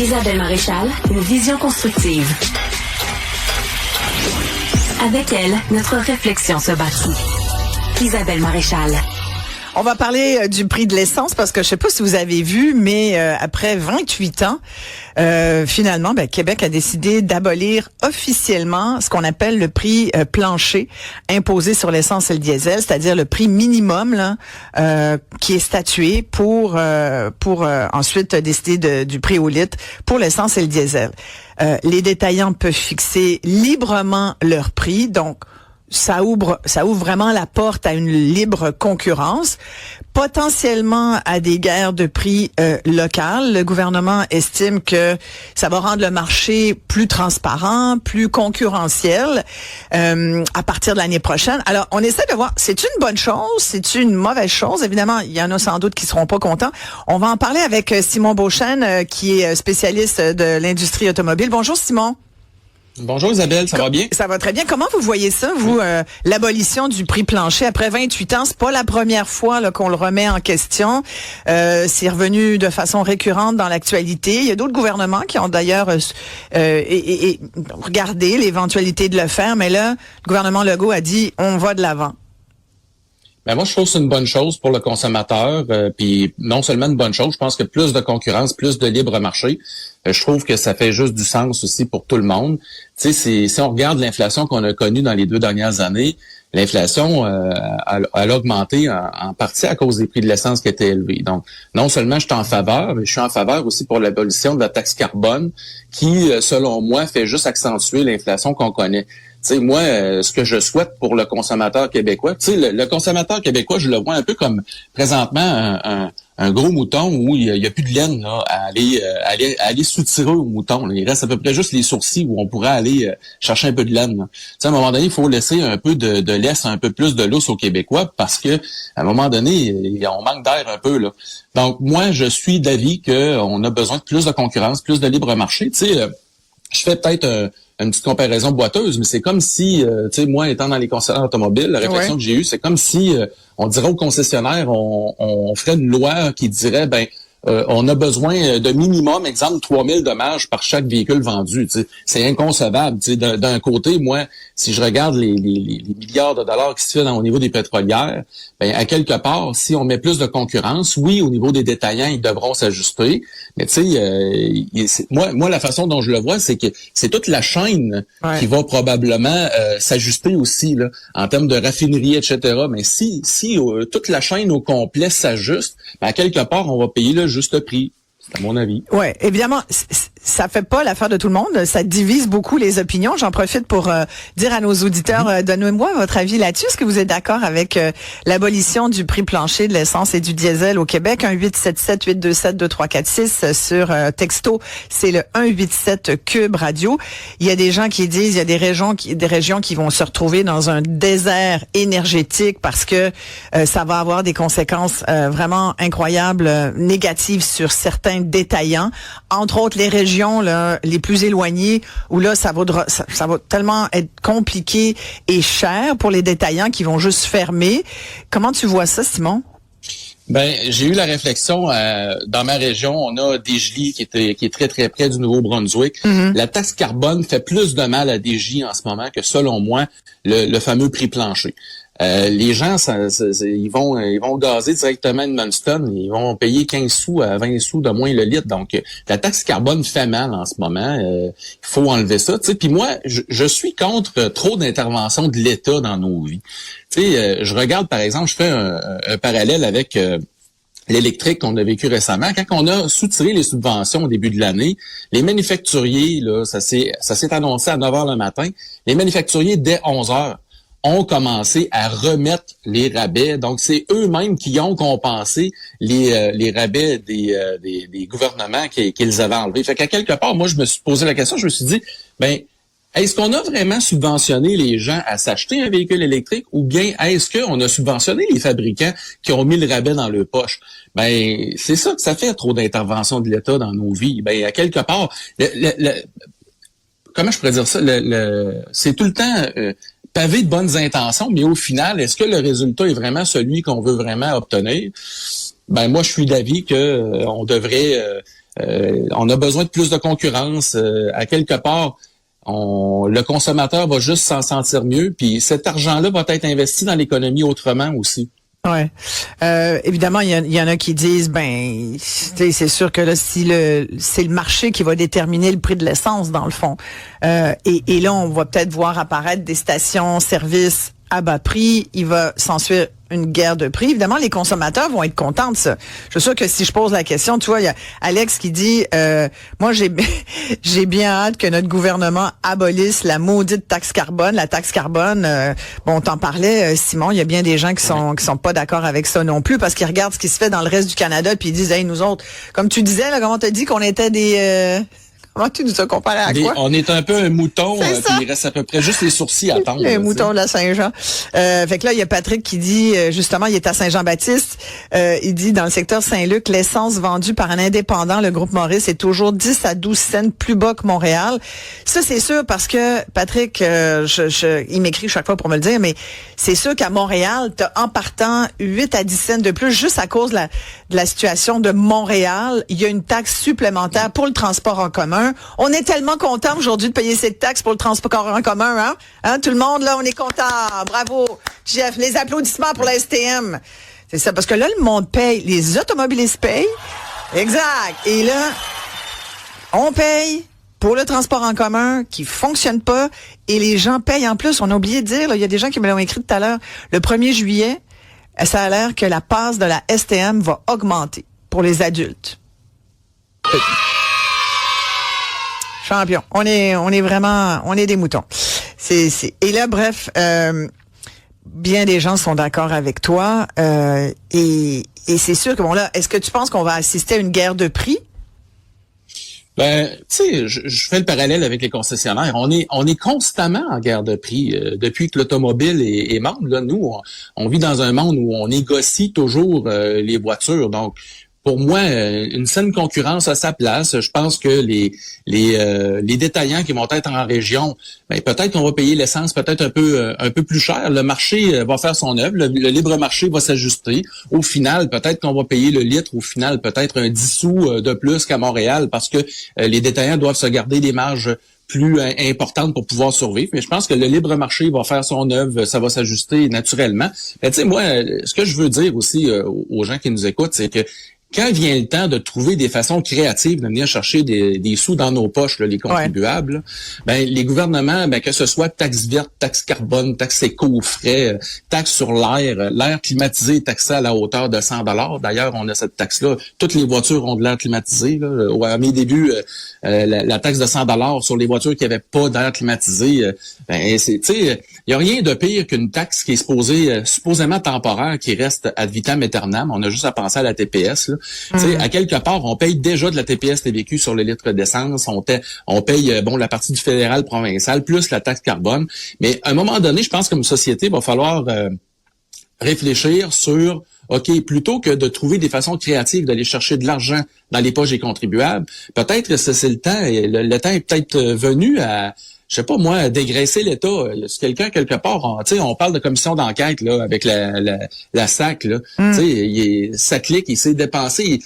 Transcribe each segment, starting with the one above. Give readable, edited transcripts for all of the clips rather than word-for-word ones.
Isabelle Maréchal, une vision constructive. Avec elle, notre réflexion se bâtit. Isabelle Maréchal. On va parler du prix de l'essence parce que je sais pas si vous avez vu, mais après 28 ans, finalement, Québec a décidé d'abolir officiellement ce qu'on appelle le prix plancher imposé sur l'essence et le diesel, c'est-à-dire le prix minimum là, qui est statué pour ensuite décider du prix au litre pour l'essence et le diesel. Les détaillants peuvent fixer librement leur prix, donc ça ouvre vraiment la porte à une libre concurrence, potentiellement à des guerres de prix locales. Le gouvernement estime que ça va rendre le marché plus transparent, plus concurrentiel à partir de l'année prochaine. Alors, on essaie de voir, c'est une bonne chose, c'est une mauvaise chose. Évidemment, il y en a sans doute qui seront pas contents. On va en parler avec Simon Beauchesne, qui est spécialiste de l'industrie automobile. Bonjour Simon. Bonjour Isabelle, ça va bien? Ça va très bien. Comment vous voyez ça, vous, l'abolition du prix plancher après 28 ans? C'est pas la première fois là, qu'on le remet en question. C'est revenu de façon récurrente dans l'actualité. Il y a d'autres gouvernements qui ont d'ailleurs regardé l'éventualité de le faire, mais là, le gouvernement Legault a dit on va de l'avant. Ben moi, je trouve que c'est une bonne chose pour le consommateur. Puis non seulement une bonne chose, je pense que plus de concurrence, plus de libre marché, je trouve que ça fait juste du sens aussi pour tout le monde. Tu sais, si on regarde l'inflation qu'on a connue dans les 2 dernières années, l'inflation elle a augmenté en partie à cause des prix de l'essence qui étaient élevés. Donc, non seulement je suis en faveur, mais je suis en faveur aussi pour l'abolition de la taxe carbone qui, selon moi, fait juste accentuer l'inflation qu'on connaît. Tu sais, moi, ce que je souhaite pour le consommateur québécois, tu sais, le consommateur québécois, je le vois un peu comme présentement un gros mouton où il y a plus de laine là, à aller soutirer au mouton. Là. Il reste à peu près juste les sourcils où on pourrait aller chercher un peu de laine. Tu sais, à un moment donné, il faut laisser un peu de laisse, un peu plus de lousse aux Québécois parce que à un moment donné, on manque d'air un peu là. Donc, moi, je suis d'avis qu'on a besoin de plus de concurrence, plus de libre marché. Tu sais, je fais peut-être une petite comparaison boiteuse, mais c'est comme si, tu sais, moi, étant dans les concessionnaires automobiles, la réflexion que j'ai eue, c'est comme si on dirait aux concessionnaires, on ferait une loi qui dirait, on a besoin de minimum, exemple, 3000 dommages par chaque véhicule vendu. Tu sais. C'est inconcevable. Tu sais. D'un côté, moi, si je regarde les milliards de dollars qui se fait au niveau des pétrolières, à quelque part, si on met plus de concurrence, oui, au niveau des détaillants, ils devront s'ajuster. Mais tu sais, moi, la façon dont je le vois, c'est que c'est toute la chaîne qui va probablement s'ajuster aussi, là, en termes de raffinerie, etc. Mais si toute la chaîne au complet s'ajuste, à quelque part, on va payer le juste prix. C'est à mon avis. Ouais, évidemment, ça fait pas l'affaire de tout le monde. Ça divise beaucoup les opinions. J'en profite pour dire à nos auditeurs, donnez-moi votre avis là-dessus. Est-ce que vous êtes d'accord avec l'abolition du prix plancher de l'essence et du diesel au Québec? 1-877-827-2346 sur texto, c'est le 187 Cube Radio. Il y a des gens qui disent, il y a des régions qui vont se retrouver dans un désert énergétique parce que ça va avoir des conséquences vraiment incroyables, négatives sur certains détaillants, entre autres les régions là, les plus éloignées où là ça va tellement être compliqué et cher pour les détaillants qui vont juste fermer. Comment tu vois ça, Simon? J'ai eu la réflexion dans ma région, on a Desjely qui est très très près du Nouveau-Brunswick. Mm-hmm. La taxe carbone fait plus de mal à Desjely en ce moment que selon moi le fameux prix plancher. Les gens, ils vont gazer directement Edmundston, ils vont payer 15 sous à 20 sous de moins le litre. Donc, la taxe carbone fait mal en ce moment. Il faut enlever ça. Puis moi, je suis contre trop d'intervention de l'État dans nos vies. Je regarde, par exemple, je fais un parallèle avec l'électrique qu'on a vécu récemment. Quand on a soutiré les subventions au début de l'année, les manufacturiers, là, ça s'est annoncé à 9 h le matin, les manufacturiers, dès 11 h, ont commencé à remettre les rabais. Donc, c'est eux-mêmes qui ont compensé les rabais des gouvernements qu'ils avaient enlevés. Fait qu'à quelque part, moi, je me suis posé la question, je me suis dit, est-ce qu'on a vraiment subventionné les gens à s'acheter un véhicule électrique ou bien est-ce qu'on a subventionné les fabricants qui ont mis le rabais dans leur poche? C'est ça que ça fait, trop d'intervention de l'État dans nos vies. À quelque part, comment je pourrais dire ça? C'est tout le temps pavé de bonnes intentions, mais au final, est-ce que le résultat est vraiment celui qu'on veut vraiment obtenir? Moi, je suis d'avis que on devrait On a besoin de plus de concurrence. À quelque part, le consommateur va juste s'en sentir mieux. Puis cet argent-là va être investi dans l'économie autrement aussi. Ouais. Évidemment, il y en a qui disent, c'est sûr que là, c'est le marché qui va déterminer le prix de l'essence dans le fond. Et là, on va peut-être voir apparaître des stations-service à bas prix. Il va s'ensuivre une guerre de prix. Évidemment, les consommateurs vont être contents de ça. Je suis sûr que si je pose la question, tu vois, il y a Alex qui dit, moi, j'ai bien hâte que notre gouvernement abolisse la maudite taxe carbone. La taxe carbone, on t'en parlait, Simon, il y a bien des gens qui sont pas d'accord avec ça non plus parce qu'ils regardent ce qui se fait dans le reste du Canada puis ils disent, hey, nous autres, comme tu disais, là, comment t'as dit qu'on était des... Comment tu nous as comparé à quoi? On est un peu un mouton, puis il reste à peu près juste les sourcils à tendre. Les moutons de la Saint-Jean. Fait que là, il y a Patrick qui dit, justement, il est à Saint-Jean-Baptiste, il dit, dans le secteur Saint-Luc, l'essence vendue par un indépendant, le groupe Maurice, est toujours 10 à 12 cents plus bas que Montréal. Ça, c'est sûr, parce que Patrick, il m'écrit chaque fois pour me le dire, mais c'est sûr qu'à Montréal, t'as en partant 8 à 10 cents de plus, juste à cause de la situation de Montréal. Il y a une taxe supplémentaire pour le transport en commun. On est tellement content aujourd'hui de payer cette taxe pour le transport en commun, hein? Tout le monde, là, on est content. Bravo, Jeff. Les applaudissements pour la STM. C'est ça, parce que là, le monde paye. Les automobilistes payent. Exact. Et là, on paye pour le transport en commun qui fonctionne pas et les gens payent en plus. On a oublié de dire, là, il y a des gens qui me l'ont écrit tout à l'heure, le 1er juillet, ça a l'air que la passe de la STM va augmenter pour les adultes. Champion. On est vraiment, on est des moutons. Et là, bref, bien des gens sont d'accord avec toi, et c'est sûr que bon là, est-ce que tu penses qu'on va assister à une guerre de prix? Tu sais, je fais le parallèle avec les concessionnaires. On est constamment en guerre de prix depuis que l'automobile est monde. Là, nous, on vit dans un monde où on négocie toujours les voitures. Donc, pour moi, une saine concurrence a sa place. Je pense que les détaillants qui vont être en région, peut-être qu'on va payer l'essence peut-être un peu plus cher. Le marché va faire son œuvre. Le libre marché va s'ajuster. Au final, peut-être qu'on va payer le litre. Au final, peut-être un 10 sous de plus qu'à Montréal parce que les détaillants doivent se garder des marges plus importantes pour pouvoir survivre. Mais je pense que le libre marché va faire son œuvre, ça va s'ajuster naturellement. Mais tu sais, moi, ce que je veux dire aussi aux gens qui nous écoutent, c'est que quand vient le temps de trouver des façons créatives de venir chercher des sous dans nos poches, là, les contribuables, les gouvernements, que ce soit taxe verte, taxe carbone, taxe éco-frais, taxe sur l'air climatisé est taxé à la hauteur de 100 $. D'ailleurs, on a cette taxe-là. Toutes les voitures ont de l'air climatisé. Là. À mes débuts, la taxe de 100 $ sur les voitures qui n'avaient pas d'air climatisé, il y a rien de pire qu'une taxe qui est supposément temporaire, qui reste ad vitam aeternam. On a juste à penser à la TPS. Là. À quelque part, on paye déjà de la TPS TVQ sur le litre d'essence. On paye la partie du fédéral provincial plus la taxe carbone. Mais à un moment donné, je pense comme société, il va falloir réfléchir sur OK, plutôt que de trouver des façons créatives d'aller chercher de l'argent dans les poches des contribuables, peut-être que c'est le temps. Le temps est peut-être venu à, je sais pas moi, dégraisser l'État. Si quelqu'un quelque part, on parle de commission d'enquête là avec la SAC là, ça clique, il s'est dépensé.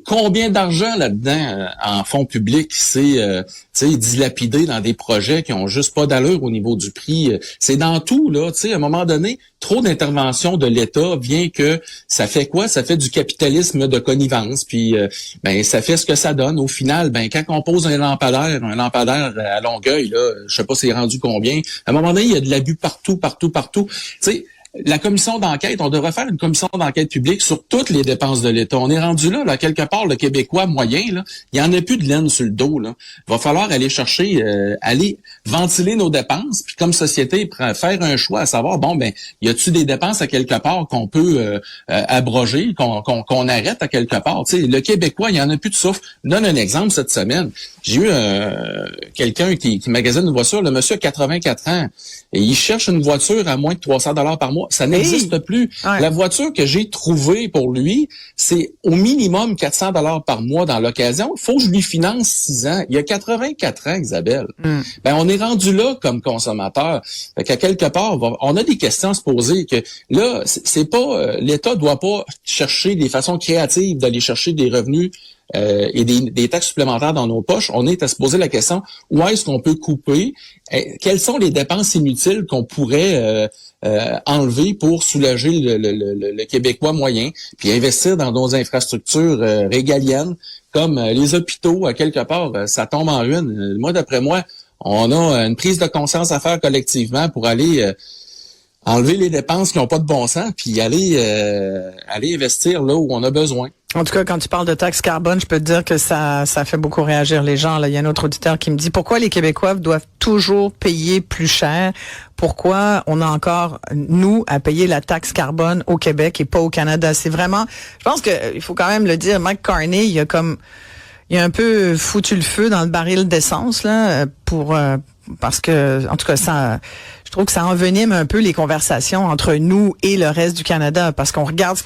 Combien d'argent là-dedans en fonds publics c'est dilapidé dans des projets qui ont juste pas d'allure au niveau du prix. C'est dans tout là. À un moment donné, trop d'intervention de l'État vient que ça fait quoi? Ça fait du capitalisme de connivence. Puis ça fait ce que ça donne. Au final, quand on pose un lampadaire à Longueuil, là, je sais pas c'est rendu combien. À un moment donné, il y a de l'abus partout. La commission d'enquête, on devrait faire une commission d'enquête publique sur toutes les dépenses de l'État. On est rendu là, quelque part, le Québécois moyen, là, il y en a plus de laine sur le dos. Là. Il va falloir aller chercher, aller ventiler nos dépenses, puis comme société, faire un choix à savoir, y a-t-il des dépenses à quelque part qu'on peut abroger, qu'on arrête à quelque part? Le Québécois, il y en a plus de souffle. Je donne un exemple cette semaine. J'ai eu quelqu'un qui magasine une voiture, le monsieur a 84 ans, et il cherche une voiture à moins de 300 $ par mois. Ça n'existe plus. Ouais. La voiture que j'ai trouvée pour lui, c'est au minimum 400 $ par mois dans l'occasion. Il faut que je lui finance 6 ans. Il a 84 ans, Isabelle. On est rendu là comme consommateur. Fait qu'à quelque part, on a des questions à se poser que là, c'est pas l'État doit pas chercher des façons créatives d'aller chercher des revenus et des taxes supplémentaires dans nos poches, on est à se poser la question, où est-ce qu'on peut couper? Quelles sont les dépenses inutiles qu'on pourrait enlever pour soulager le Québécois moyen, puis investir dans nos infrastructures régaliennes, comme les hôpitaux, à quelque part, ça tombe en ruine. Moi, d'après moi, on a une prise de conscience à faire collectivement pour aller enlever les dépenses qui n'ont pas de bon sens, puis aller investir là où on a besoin. En tout cas, quand tu parles de taxe carbone, je peux te dire que ça fait beaucoup réagir les gens. Là, il y a un autre auditeur qui me dit pourquoi les Québécois doivent toujours payer plus cher. Pourquoi on a encore, nous, à payer la taxe carbone au Québec et pas au Canada? C'est vraiment, je pense que il faut quand même le dire, Mike Carney, il a un peu foutu le feu dans le baril d'essence, là, parce que, en tout cas, je trouve que ça envenime un peu les conversations entre nous et le reste du Canada, parce qu'on regarde ce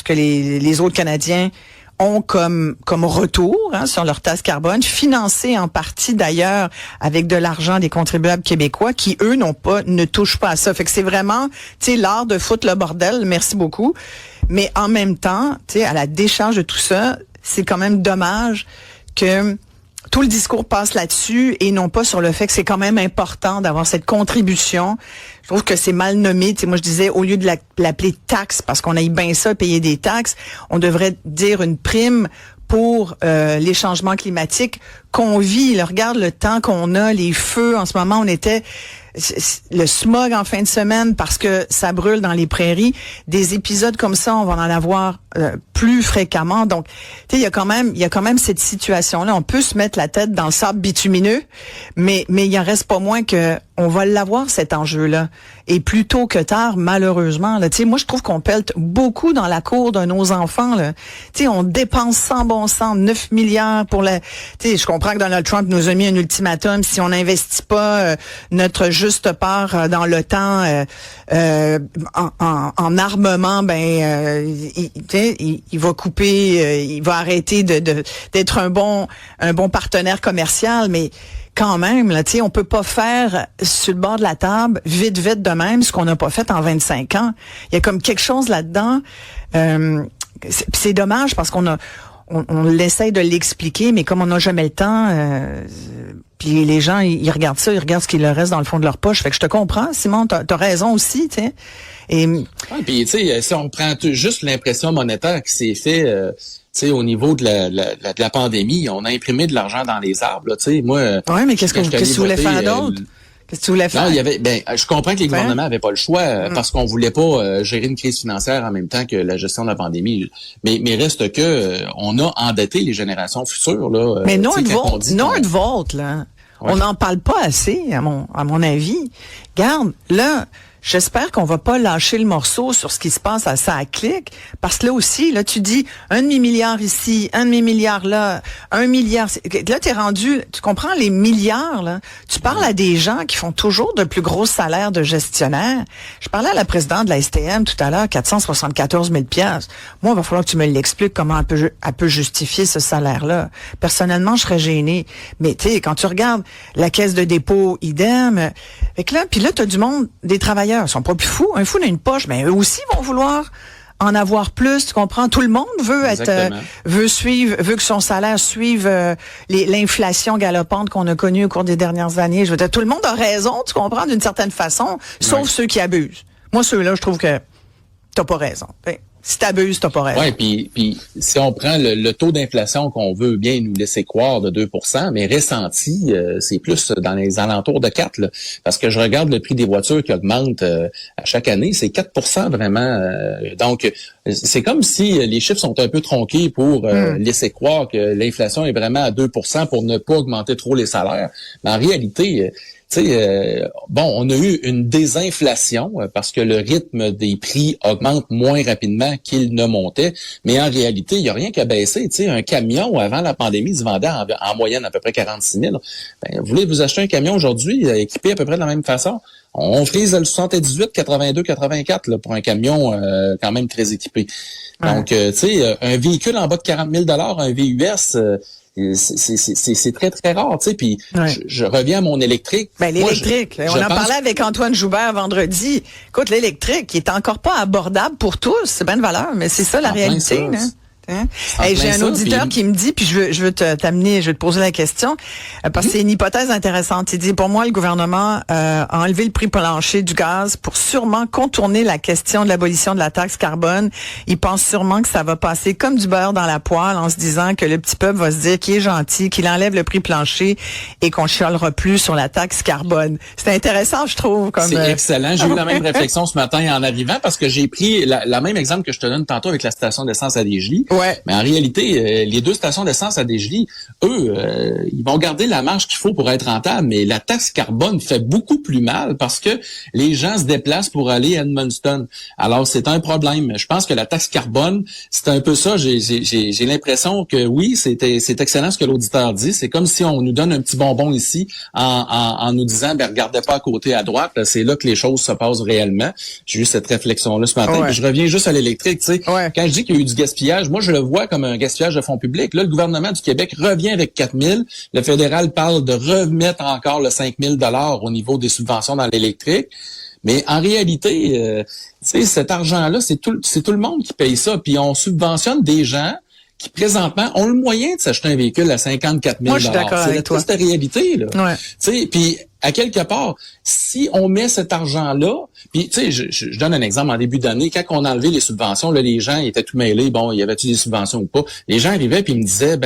que les autres Canadiens ont comme retour sur leur taxe carbone, financé en partie d'ailleurs avec de l'argent des contribuables québécois qui, eux, ne touchent pas à ça. Fait que c'est vraiment, tu sais, l'art de foutre le bordel, merci beaucoup. Mais en même temps, tu sais, à la décharge de tout ça, c'est quand même dommage que tout le discours passe là-dessus et non pas sur le fait que c'est quand même important d'avoir cette contribution. Je trouve que c'est mal nommé. Tu sais, moi, je disais, au lieu de l'appeler taxe, parce qu'on aille bien ça, payer des taxes, on devrait dire une prime pour les changements climatiques qu'on vit. Là, regarde le temps qu'on a, les feux. En ce moment, on était le smog en fin de semaine parce que ça brûle dans les prairies. Des épisodes comme ça, on va en avoir plus fréquemment. Donc, tu sais, il y a quand même cette situation-là. On peut se mettre la tête dans le sable bitumineux, mais il en reste pas moins que on va l'avoir, cet enjeu-là. Et plus tôt que tard, malheureusement, là, tu sais, moi, je trouve qu'on pèlte beaucoup dans la cour de nos enfants, là. Tu sais, on dépense sans bon sens 9 milliards pour tu sais, je comprends que Donald Trump nous a mis un ultimatum. Si on n'investit pas notre juste part dans l'OTAN en armement, il va couper, il va arrêter d'être un bon partenaire commercial, mais quand même, là, tu sais, on peut pas faire sur le bord de la table, vite de même, ce qu'on n'a pas fait en 25 ans. Il y a comme quelque chose là-dedans. C'est dommage parce qu'on essaie de l'expliquer, mais comme on n'a jamais le temps, puis les gens, ils regardent ça, ils regardent ce qu'il leur reste dans le fond de leur poche. Fait que je te comprends, Simon, t'as raison aussi, tu sais. Et puis, tu sais, si on prend juste l'impression monétaire qui s'est fait... tu sais, au niveau de la pandémie, on a imprimé de l'argent dans les arbres. Tu sais, moi. Oui, mais qu'est-ce que tu voulais faire d'autre? Qu'est-ce que tu voulais faire? Non, je comprends que les gouvernements n'avaient pas le choix parce qu'on voulait pas gérer une crise financière en même temps que la gestion de la pandémie. Mais reste que on a endetté les générations futures là. Mais Nordvolt, là, ouais. On n'en parle pas assez à mon avis. Garde, là. J'espère qu'on va pas lâcher le morceau sur ce qui se passe à SACLIC, parce que là aussi, là, tu dis 1 demi-milliard ici, 1 demi-milliard là, 1 milliard. Là, t'es rendu, tu comprends les milliards, là. Tu parles à des gens qui font toujours de plus gros salaires de gestionnaires. Je parlais à la présidente de la STM tout à l'heure, 474 000 $. Moi, il va falloir que tu me l'expliques comment elle peut justifier ce salaire-là. Personnellement, je serais gênée. Mais tu sais, quand tu regardes la caisse de dépôt, idem. Fait que là, puis là, t'as du monde, des travailleurs. Ils sont pas plus fous. Un fou dans une poche, mais eux aussi vont vouloir en avoir plus, tu comprends? Tout le monde veut veut que son salaire suive l'inflation galopante qu'on a connue au cours des dernières années. Je veux dire, tout le monde a raison, tu comprends, d'une certaine façon, sauf ceux qui abusent. Moi, ceux-là, je trouve que t'as pas raison. Si t'abuses, t'as pas raison. Oui, puis si on prend le taux d'inflation qu'on veut bien nous laisser croire de 2%, mais ressenti, c'est plus dans les alentours de 4%. Là, parce que je regarde le prix des voitures qui augmente à chaque année, c'est 4% vraiment. Donc, c'est comme si les chiffres sont un peu tronqués pour laisser croire que l'inflation est vraiment à 2% pour ne pas augmenter trop les salaires. Mais en réalité... tu sais, on a eu une désinflation parce que le rythme des prix augmente moins rapidement qu'il ne montait, mais en réalité, il n'y a rien qu'à baisser. Tu sais, un camion, avant la pandémie, se vendait en moyenne à peu près 46 000. Ben, vous voulez vous acheter un camion aujourd'hui équipé à peu près de la même façon? On frise le 78, 82, 84 là, pour un camion quand même très équipé. Donc, tu sais, un véhicule en bas de 40 000 un VUS... c'est très, très rare, tu sais, puis je reviens à mon électrique. Ben, l'électrique, on en parlait avec Antoine Joubert vendredi. Écoute, l'électrique, il est encore pas abordable pour tous, c'est bien de valeur, mais c'est ça la réalité, là. Hein? En Hey, j'ai plein un ça, auditeur puis- qui me dit, puis je veux t'amener, je veux te poser la question, parce que c'est une hypothèse intéressante. Il dit, pour moi, le gouvernement a enlevé le prix plancher du gaz pour sûrement contourner la question de l'abolition de la taxe carbone. Il pense sûrement que ça va passer comme du beurre dans la poêle en se disant que le petit peuple va se dire qu'il est gentil, qu'il enlève le prix plancher et qu'on chialera plus sur la taxe carbone. C'est intéressant, je trouve. Comme C'est excellent. J'ai eu la même réflexion ce matin en arrivant parce que j'ai pris la même exemple que je te donne tantôt avec la station d'essence à Desjolies. Ouais. Mais en réalité, les deux stations d'essence à Desjolies, eux, ils vont garder la marge qu'il faut pour être rentables, mais la taxe carbone fait beaucoup plus mal parce que les gens se déplacent pour aller à Edmundston. Alors, c'est un problème. Je pense que la taxe carbone, c'est un peu ça. J'ai l'impression que oui, c'est excellent ce que l'auditeur dit. C'est comme si on nous donne un petit bonbon ici en nous disant, ben regardez pas à côté à droite, c'est là que les choses se passent réellement. J'ai eu cette réflexion-là ce matin. Ouais. Puis je reviens juste à l'électrique. Tu sais, Ouais. quand je dis qu'il y a eu du gaspillage, moi je le vois comme un gaspillage de fonds publics. Là, le gouvernement du Québec revient avec 4 000. Le fédéral parle de remettre encore le 5 000 $ au niveau des subventions dans l'électrique. Mais en réalité, tu sais, cet argent-là, c'est tout le monde qui paye ça. Puis on subventionne des gens qui présentement ont le moyen de s'acheter un véhicule à 54 000 $. Moi, je suis d'accord avec toi. C'est la réalité, là. Ouais. Tu sais, puis à quelque part, si on met cet argent-là, puis tu sais, je donne un exemple en début d'année, quand on a enlevé les subventions, là, les gens étaient tout mêlés, bon, y avait-tu des subventions ou pas? Les gens arrivaient puis ils me disaient,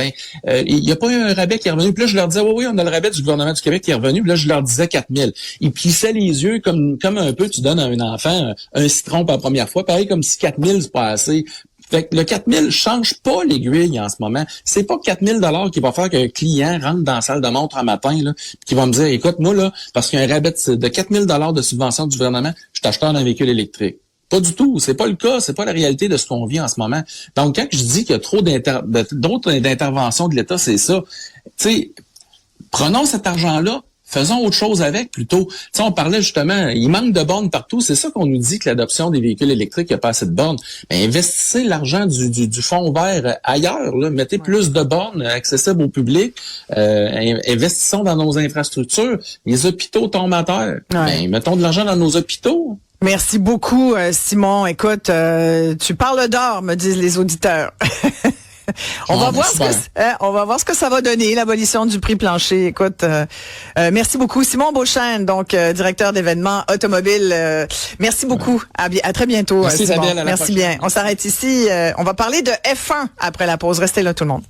il y a pas eu un rabais qui est revenu. Puis là, je leur disais, oui, on a le rabais du gouvernement du Québec qui est revenu. Puis là, je leur disais 4 000. Ils plissaient les yeux comme un peu, tu donnes à un enfant un citron pour la première fois, pareil comme si 4 000 c'est pas assez. Fait que le 4 000 change pas l'aiguille en ce moment. C'est pas 4 000 $ qui va faire qu'un client rentre dans la salle de montre un matin, là, qui va me dire, écoute, moi, là, parce qu'il y a un rabais de 4 000 $ de subvention du gouvernement, je t'achète un véhicule électrique. Pas du tout. C'est pas le cas. C'est pas la réalité de ce qu'on vit en ce moment. Donc, quand je dis qu'il y a trop d'autres d'interventions de l'État, c'est ça. Tu sais, prenons cet argent-là, faisons autre chose avec plutôt. Tu sais, on parlait justement, il manque de bornes partout. C'est ça qu'on nous dit que l'adoption des véhicules électriques, il n'y a pas assez de bornes. Mais investissez l'argent du fonds vert ailleurs. Là. Mettez plus de bornes accessibles au public. Investissons dans nos infrastructures. Les hôpitaux tombent à terre. Ouais. Ben, mettons de l'argent dans nos hôpitaux. Merci beaucoup, Simon. Écoute, tu parles d'or, me disent les auditeurs. On va voir ce que ça va donner, l'abolition du prix plancher. Écoute, merci beaucoup. Simon Beauchesne, donc directeur d'événements automobiles. Merci beaucoup. À très bientôt, Merci, Simon. Isabelle, à la Merci prochaine. bien. On s'arrête ici. On va parler de F1 après la pause. Restez là, tout le monde.